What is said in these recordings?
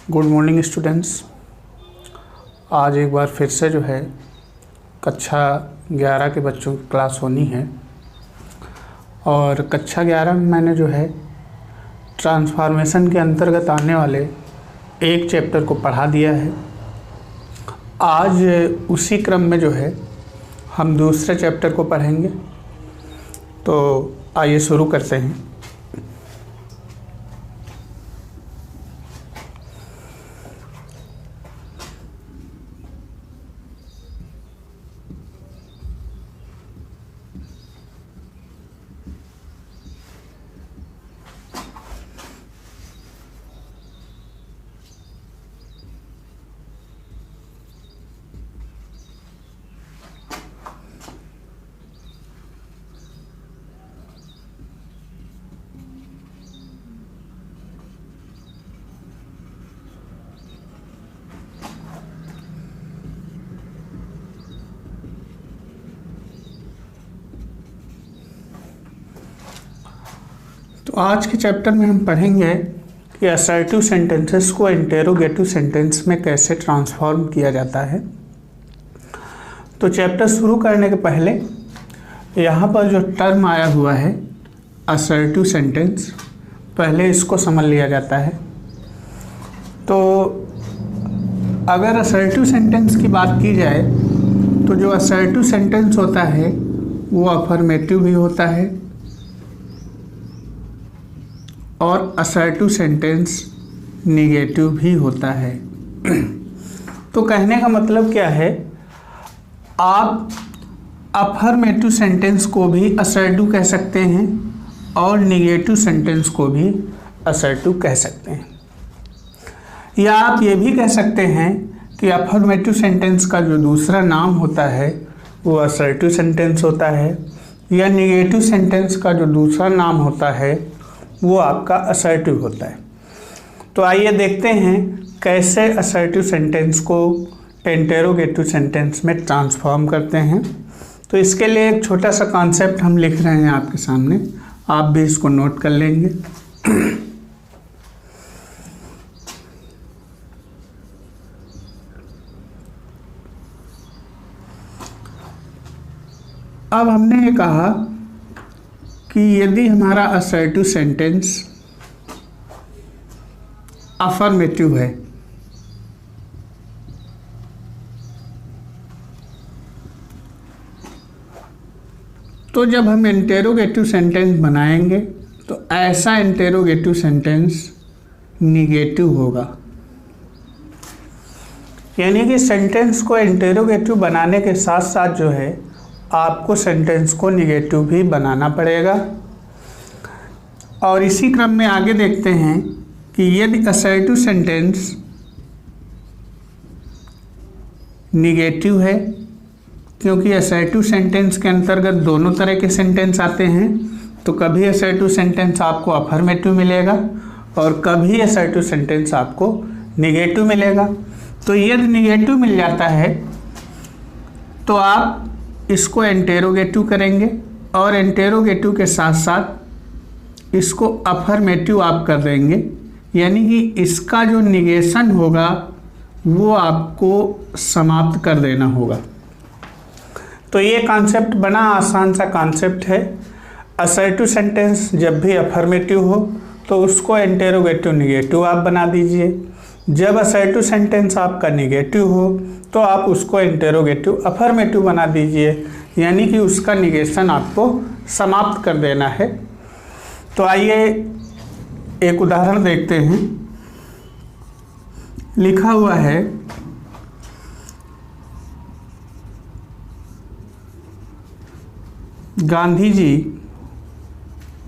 Good morning students. आज एक बार फिर से जो है कक्षा 11 के बच्चों की क्लास होनी है और कक्षा 11 में मैंने जो है ट्रांसफॉर्मेशन के अंतर्गत आने वाले एक चैप्टर को पढ़ा दिया है। आज उसी क्रम में जो है हम दूसरे चैप्टर को पढ़ेंगे। तो आइए शुरू करते हैं। तो आज के चैप्टर में हम पढ़ेंगे कि असर्टिव सेंटेंसेस को इंटेरोगेटिव सेंटेंस में कैसे ट्रांसफॉर्म किया जाता है। तो चैप्टर शुरू करने के पहले यहाँ पर जो टर्म आया हुआ है असर्टिव सेंटेंस, पहले इसको समझ लिया जाता है। तो अगर असर्टिव सेंटेंस की बात की जाए तो जो असर्टिव सेंटेंस होता है वो अफर्मेटिव भी होता है और असर्टिव सेंटेंस निगेटिव भी होता है। तो कहने का मतलब क्या है, आप अफर्मेटिव सेंटेंस को भी असर्टिव कह सकते हैं और निगेटिव सेंटेंस को भी असर्टिव कह सकते हैं, या आप ये भी कह सकते हैं कि अफर्मेटिव सेंटेंस का जो दूसरा नाम होता है वो असर्टिव सेंटेंस होता है, या निगेटिव सेंटेंस का जो दूसरा नाम होता है वो आपका असर्टिव होता है। तो आइए देखते हैं कैसे असर्टिव सेंटेंस को इंटेरोगेटिव सेंटेंस में ट्रांसफॉर्म करते हैं। तो इसके लिए एक छोटा सा कॉन्सेप्ट हम लिख रहे हैं आपके सामने, आप भी इसको नोट कर लेंगे। अब हमने ये कहा कि यदि हमारा असर्टिव सेंटेंस अफर्मेटिव है तो जब हम इंटेरोगेटिव सेंटेंस बनाएंगे तो ऐसा इंटेरोगेटिव सेंटेंस निगेटिव होगा। यानी कि सेंटेंस को इंटेरोगेटिव बनाने के साथ साथ जो है आपको सेंटेंस को निगेटिव भी बनाना पड़ेगा। और इसी क्रम में आगे देखते हैं कि यदि असर्टिव सेंटेंस निगेटिव है, क्योंकि असर्टिव सेंटेंस के अंतर्गत दोनों तरह के सेंटेंस आते हैं, तो कभी असर्टिव सेंटेंस आपको अफर्मेटिव मिलेगा और कभी असर्टिव सेंटेंस आपको निगेटिव मिलेगा। तो यदि निगेटिव मिल जाता है तो आप इसको इंटेरोगेटिव करेंगे और इंटेरोगेटिव के साथ साथ इसको अफर्मेटिव आप कर देंगे, यानी कि इसका जो निगेशन होगा वो आपको समाप्त कर देना होगा। तो ये कॉन्सेप्ट बना आसान सा कॉन्सेप्ट है। असर्टिव सेंटेंस जब भी अफर्मेटिव हो तो उसको इंटेरोगेटिव निगेटिव आप बना दीजिए। जब असर्टिव सेंटेंस आपका निगेटिव हो तो आप उसको इंटेरोगेटिव अफर्मेटिव बना दीजिए, यानी कि उसका निगेशन आपको समाप्त कर देना है। तो आइए एक उदाहरण देखते हैं। लिखा हुआ है Gandhi ji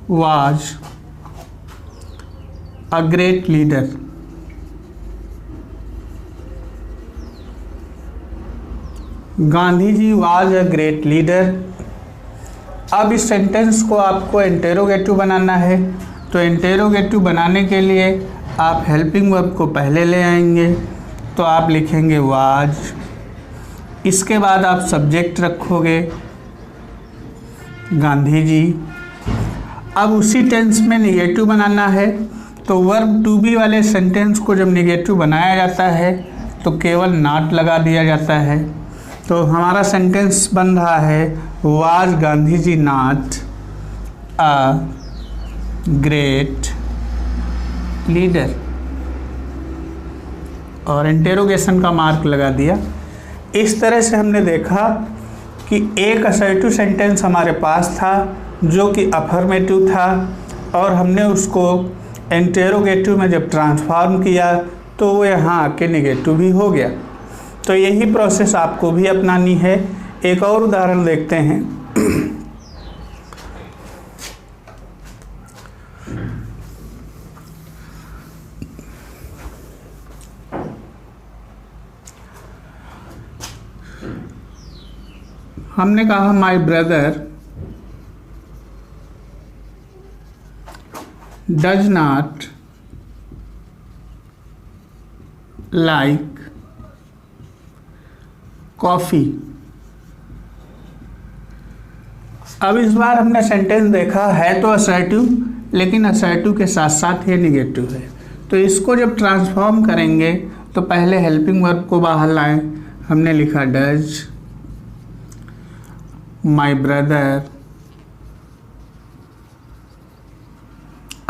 was a great leader. Gandhi ji was a great leader. अब इस सेंटेंस को आपको इंटेरोगेटिव बनाना है, तो इंटेरोगेटिव बनाने के लिए आप हेल्पिंग वर्ब को पहले ले आएंगे। तो आप लिखेंगे वाज, इसके बाद आप सब्जेक्ट रखोगे गांधी जी। अब उसी टेंस में निगेटिव बनाना है तो वर्ब टू बी वाले सेंटेंस को जब निगेटिव बनाया जाता है तो केवल नॉट लगा दिया जाता है। तो हमारा सेंटेंस बन रहा है was Gandhi ji not a great leader, और इंटेरोगेशन का मार्क लगा दिया। इस तरह से हमने देखा कि एक असर्टिव सेंटेंस हमारे पास था जो कि अफर्मेटिव था, और हमने उसको इंटेरोगेटिव में जब ट्रांसफॉर्म किया तो वो यहाँ आके निगेटिव भी हो गया। तो यही प्रोसेस आपको भी अपनानी है। एक और उदाहरण देखते हैं। हमने कहा my brother does not like coffee. अब इस बार हमने सेंटेंस देखा है तो असर्टिव, लेकिन असर्टिव के साथ साथ ये निगेटिव है। तो इसको जब ट्रांसफॉर्म करेंगे तो पहले हेल्पिंग वर्ब को बाहर लाएं। हमने लिखा डज माय ब्रदर।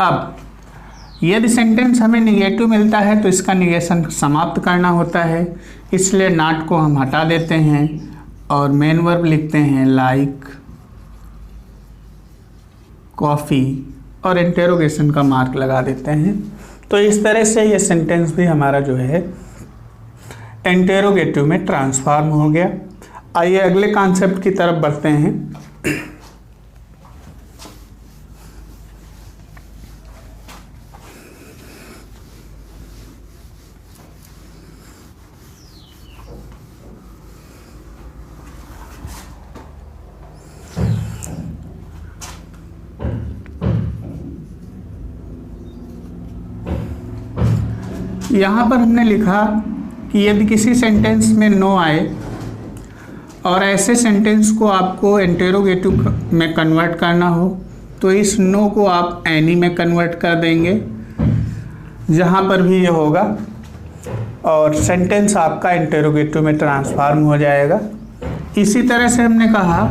अब यदि सेंटेंस हमें निगेटिव मिलता है तो इसका निगेशन समाप्त करना होता है, इसलिए नॉट को हम हटा देते हैं और मेन वर्ब लिखते हैं लाइक कॉफ़ी और इंटेरोगेशन का मार्क लगा देते हैं। तो इस तरह से ये सेंटेंस भी हमारा जो है इंटेरोगेटिव में ट्रांसफॉर्म हो गया। आइए अगले कॉन्सेप्ट की तरफ बढ़ते हैं। यहाँ पर हमने लिखा कि यदि किसी सेंटेंस में नो आए और ऐसे सेंटेंस को आपको इंटेरोगेटिव में कन्वर्ट करना हो तो इस नो को आप एनी में कन्वर्ट कर देंगे जहाँ पर भी ये होगा, और सेंटेंस आपका इंटेरोगेटिव में ट्रांसफॉर्म हो जाएगा। इसी तरह से हमने कहा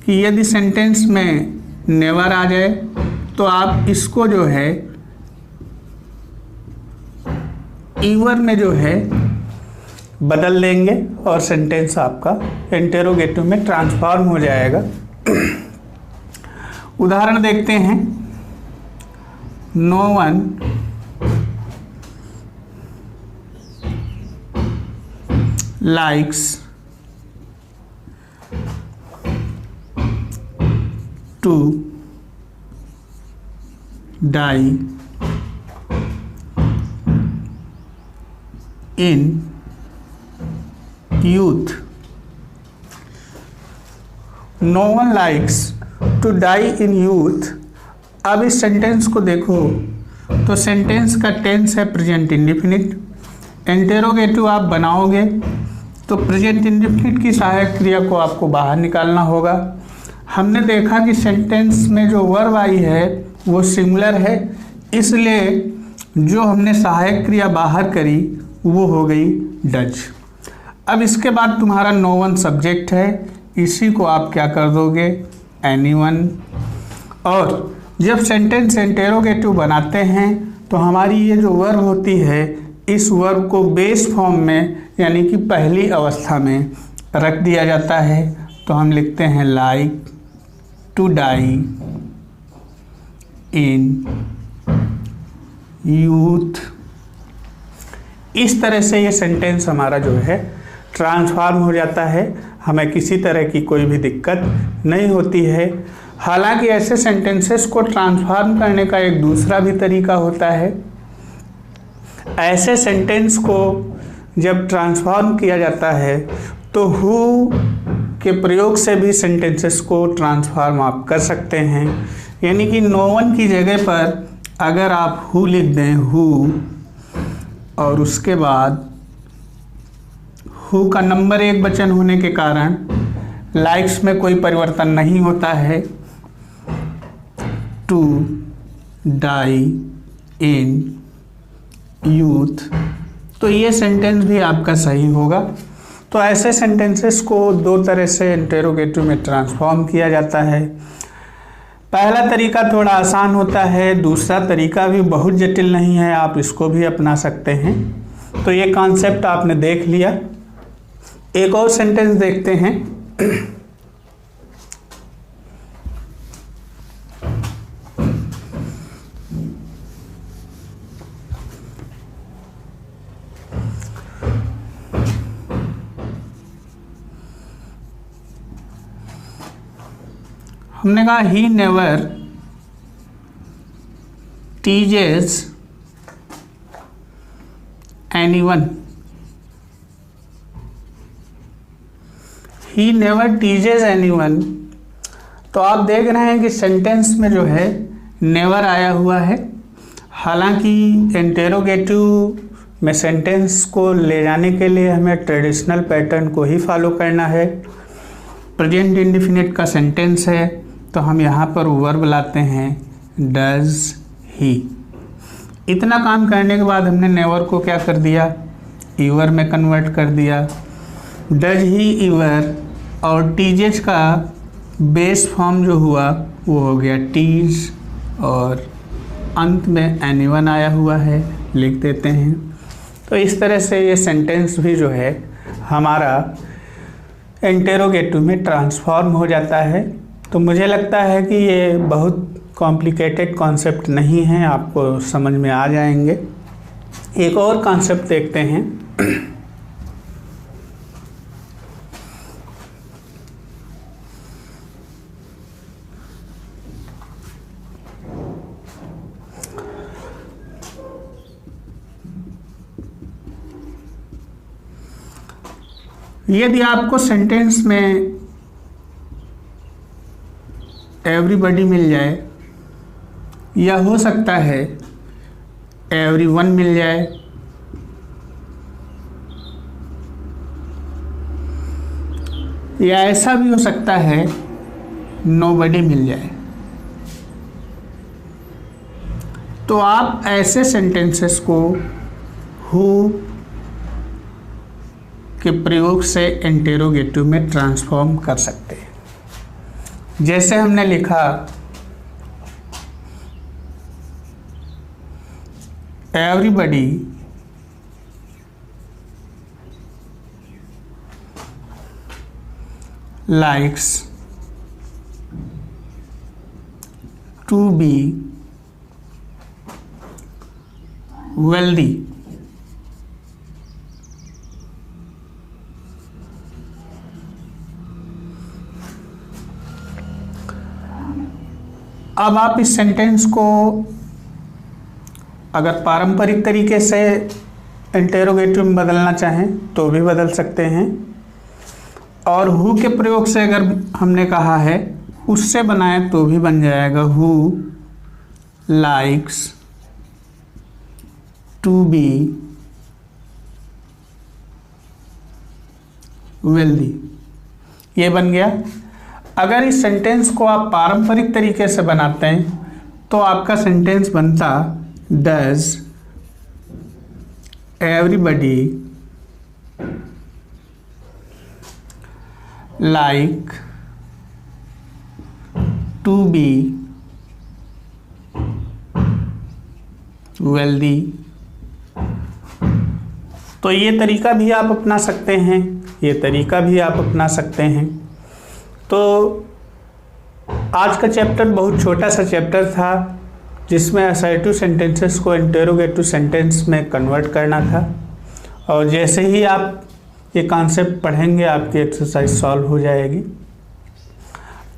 कि यदि सेंटेंस में नेवर आ जाए तो आप इसको जो है ईवर में जो है बदल लेंगे और सेंटेंस आपका इंटेरोगेटिव में ट्रांसफॉर्म हो जाएगा। उदाहरण देखते हैं। No one likes to die in youth. No one likes to die in youth. अब इस सेंटेंस को देखो तो सेंटेंस का टेंस है प्रेजेंट इंडेफिनिट। इंटेरोगेटिव आप बनाओगे तो प्रेजेंट इंडेफिनिट की सहायक क्रिया को आपको बाहर निकालना होगा। हमने देखा कि सेंटेंस में जो वर्ब आई है वो सिंगुलर है, इसलिए जो हमने सहायक क्रिया बाहर करी वो हो गई डज। अब इसके बाद तुम्हारा नो वन सब्जेक्ट है, इसी को आप क्या कर दोगे एनीवन। और जब सेंटेंस इंटेरोगेटिव बनाते हैं तो हमारी ये जो वर्ब होती है इस वर्ब को बेस फॉर्म में यानी कि पहली अवस्था में रख दिया जाता है। तो हम लिखते हैं like to die in youth. इस तरह से ये सेंटेंस हमारा जो है ट्रांसफॉर्म हो जाता है, हमें किसी तरह की कोई भी दिक्कत नहीं होती है। हालांकि ऐसे सेंटेंसेस को ट्रांसफॉर्म करने का एक दूसरा भी तरीका होता है। ऐसे सेंटेंस को जब ट्रांसफॉर्म किया जाता है तो हु के प्रयोग से भी सेंटेंसेस को ट्रांसफॉर्म आप कर सकते हैं। यानी कि नो वन की जगह पर अगर आप हु लिख दें हु, और उसके बाद हु का नंबर एक वचन होने के कारण लाइक्स में कोई परिवर्तन नहीं होता है, टू डाई इन यूथ, तो ये सेंटेंस भी आपका सही होगा। तो ऐसे सेंटेंसेस को दो तरह से इंटेरोगेटिव में ट्रांसफॉर्म किया जाता है। पहला तरीका थोड़ा आसान होता है, दूसरा तरीका भी बहुत जटिल नहीं है, आप इसको भी अपना सकते हैं। तो ये कॉन्सेप्ट आपने देख लिया। एक और सेंटेंस देखते हैं। हमने कहा he never teases anyone. He never teases anyone, तो आप देख रहे हैं कि सेंटेंस में जो है नेवर आया हुआ है। हालांकि इंटेरोगेटिव में सेंटेंस को ले जाने के लिए हमें ट्रेडिशनल पैटर्न को ही फॉलो करना है। प्रेजेंट इंडेफिनिट का सेंटेंस है तो हम यहाँ पर वर्ब लाते हैं डज ही। इतना काम करने के बाद हमने नेवर को क्या कर दिया, ईवर में कन्वर्ट कर दिया। डज ही ईवर, और टीजेस का बेस फॉर्म जो हुआ वो हो गया टीज, और अंत में एनीवन आया हुआ है, लिख देते हैं। तो इस तरह से ये सेंटेंस भी जो है हमारा इंटेरोगेटिव में ट्रांसफॉर्म हो जाता है। तो मुझे लगता है कि ये बहुत कॉम्प्लिकेटेड कॉन्सेप्ट नहीं है, आपको समझ में आ जाएंगे। एक और कॉन्सेप्ट देखते हैं। यदि आपको सेंटेंस में एवरीबॉडी मिल जाए, या हो सकता है एवरीवन मिल जाए, या ऐसा भी हो सकता है नोबडी मिल जाए, तो आप ऐसे सेंटेंसेस को हु के प्रयोग से इंटेरोगेटिव में ट्रांसफॉर्म कर सकते हैं। जैसे हमने लिखा everybody likes to be wealthy. अब आप इस सेंटेंस को अगर पारंपरिक तरीके से इंटेरोगेटिव में बदलना चाहें तो भी बदल सकते हैं, और हु के प्रयोग से अगर हमने कहा है उससे बनाए तो भी बन जाएगा who likes to be wealthy, ये बन गया। अगर इस सेंटेंस को आप पारंपरिक तरीके से बनाते हैं तो आपका सेंटेंस बनता does everybody like to be wealthy. तो ये तरीका भी आप अपना सकते हैं, ये तरीका भी आप अपना सकते हैं। तो आज का चैप्टर बहुत छोटा सा चैप्टर था जिसमें असर्टिव सेंटेंसेस को इंटेरोगेटिव सेंटेंस में कन्वर्ट करना था, और जैसे ही आप ये कॉन्सेप्ट पढ़ेंगे आपकी एक्सरसाइज सॉल्व हो जाएगी।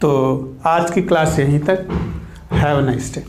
तो आज की क्लास यहीं तक। Have a nice day.